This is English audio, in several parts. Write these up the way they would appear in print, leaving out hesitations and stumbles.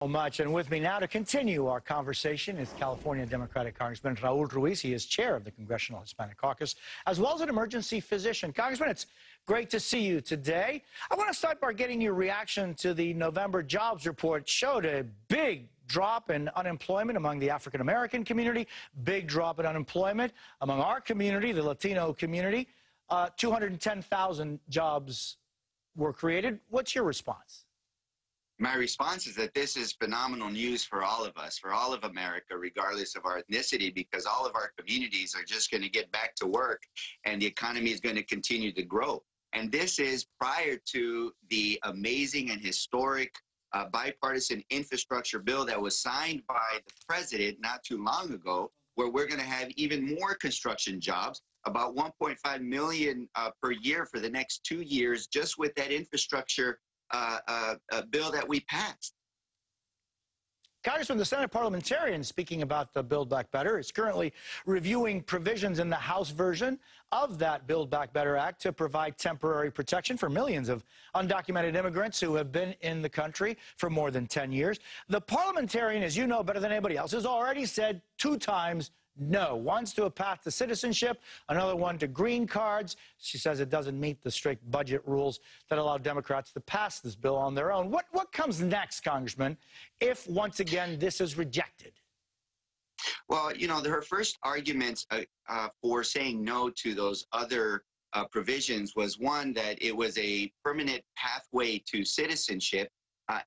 So much. And with me now to continue our conversation is California Democratic Congressman Raul Ruiz. He is chair of the Congressional Hispanic Caucus, as well as an emergency physician. Congressman, it's great to see you today. I want to start by getting your reaction to the November jobs report. Showed a big drop in unemployment among the African-American community, big drop in unemployment among our community, the Latino community. 210,000 jobs were created. What's your response? My response is that this is phenomenal news for all of us, for all of America, regardless of our ethnicity, because all of our communities are just going to get back to work and the economy is going to continue to grow. And this is prior to the amazing and historic bipartisan infrastructure bill that was signed by the president not too long ago, where we're going to have even more construction jobs, about 1.5 million per year for the next 2 years, just with that infrastructure bill that we passed. Congressman, the Senate parliamentarian, speaking about the Build Back Better, is currently reviewing provisions in the House version of that Build Back Better Act to provide temporary protection for millions of undocumented immigrants who have been in the country for more than 10 years. The parliamentarian, as you know better than anybody else, has already said 2 times no. Once to a path to citizenship, another one to green cards. She says it doesn't meet the strict budget rules that allow Democrats to pass this bill on their own. What comes next, Congressman, if once again this is rejected? Well, you know, her first arguments for saying no to those other provisions was, one, that it was a permanent pathway to citizenship,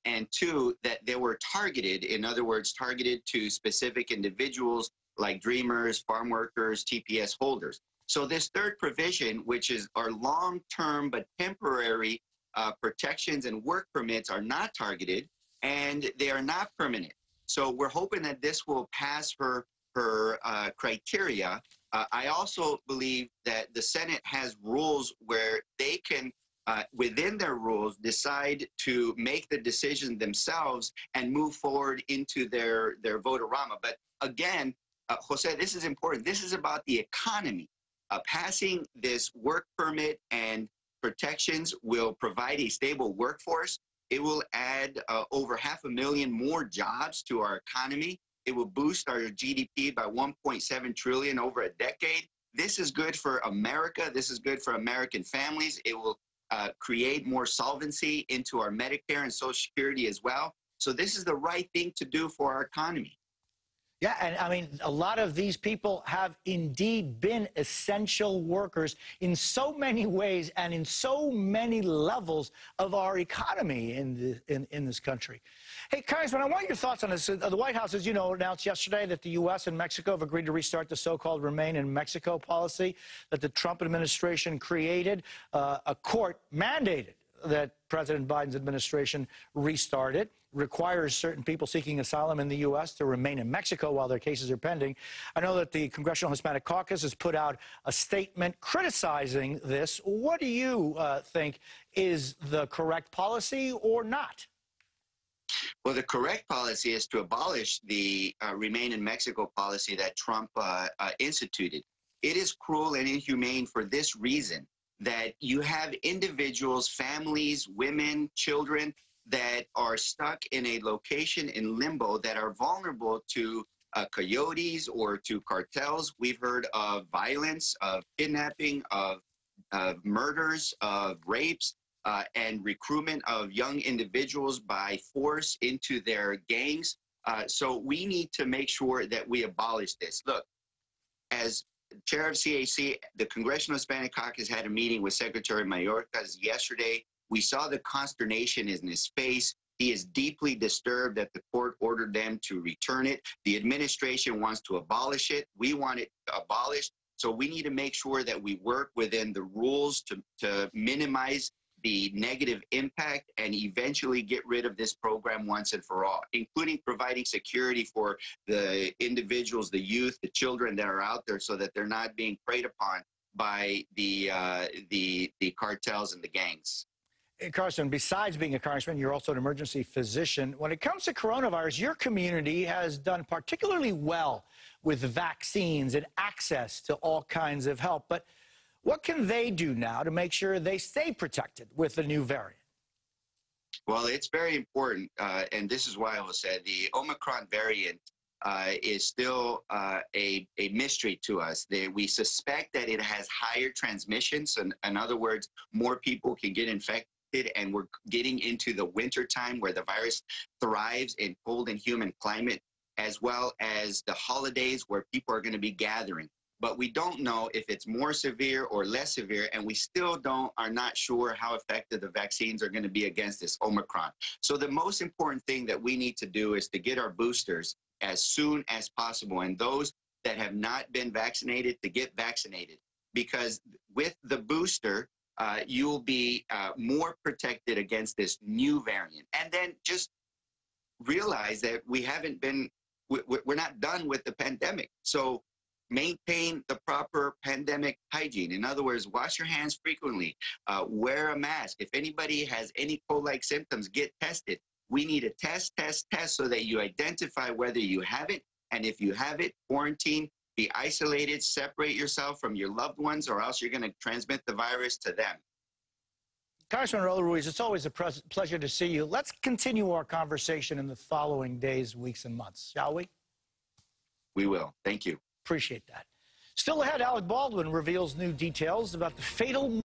and 2, that they were targeted, in other words, targeted to specific individuals like dreamers, farm workers, TPS holders. So this third provision, which is our long-term but temporary protections and work permits, are not targeted and they are not permanent. So we're hoping that this will pass her criteria. I also believe that the Senate has rules where they can, within their rules, decide to make the decision themselves and move forward into their vote-a-rama. But again, Jose, this is important. This is about the economy. Passing this work permit and protections will provide a stable workforce. It will add over 500,000 more jobs to our economy. It will boost our GDP by 1.7 trillion over a decade. This is good for America. This is good for American families. It will create more solvency into our Medicare and Social Security as well. So this is the right thing to do for our economy. Yeah, and I mean, a lot of these people have indeed been essential workers in so many ways and in so many levels of our economy in this country. Hey, Congressman, I want your thoughts on this. The White House, as you know, announced yesterday that the U.S. and Mexico have agreed to restart the so-called Remain in Mexico policy that the Trump administration created. A court mandated that President Biden's administration restart it, requires certain people seeking asylum in the U.S. to remain in Mexico while their cases are pending. I know that the Congressional Hispanic Caucus has put out a statement criticizing this. What do you think is the correct policy or not? Well, the correct policy is to abolish the Remain in Mexico policy that Trump instituted. It is cruel and inhumane for this reason, that you have individuals, families, women, children that are stuck in a location in limbo that are vulnerable to coyotes or to cartels. We've heard of violence, of kidnapping, of murders, of rapes, and recruitment of young individuals by force into their gangs. So we need to make sure that we abolish this. Look, as chair of CHC, the Congressional Hispanic Caucus had a meeting with Secretary Mayorkas yesterday. We saw the consternation in his face. He is deeply disturbed that the court ordered them to return it. The administration wants to abolish it. We want it abolished. So we need to make sure that we work within the rules to minimize the negative impact and eventually get rid of this program once and for all, including providing security for the individuals, the youth, the children that are out there, so that they're not being preyed upon by the cartels and the gangs. Congressman, besides being a congressman, you're also an emergency physician. When it comes to coronavirus, your community has done particularly well with vaccines and access to all kinds of help. But what can they do now to make sure they stay protected with the new variant? Well, it's very important, and this is why I will say the Omicron variant is still a mystery to us. We suspect that it has higher transmissions. In other words, more people can get infected, and we're getting into the winter time where the virus thrives in cold and humid climate, as well as the holidays where people are going to be gathering. But we don't know if it's more severe or less severe, and we still are not sure how effective the vaccines are going to be against this Omicron. So the most important thing that we need to do is to get our boosters as soon as possible, and those that have not been vaccinated to get vaccinated, because with the booster, you'll be more protected against this new variant. And then just realize that we're not done with the pandemic. So maintain the proper pandemic hygiene. In other words, wash your hands frequently, wear a mask. If anybody has any cold-like symptoms, get tested. We need a test so that you identify whether you have it. And if you have it, quarantine, be isolated, separate yourself from your loved ones, or else you're going to transmit the virus to them. Congressman Raul Ruiz, it's always a pleasure to see you. Let's continue our conversation in the following days, weeks, and months, shall we? We will. Thank you. Appreciate that. Still ahead, Alec Baldwin reveals new details about the fatal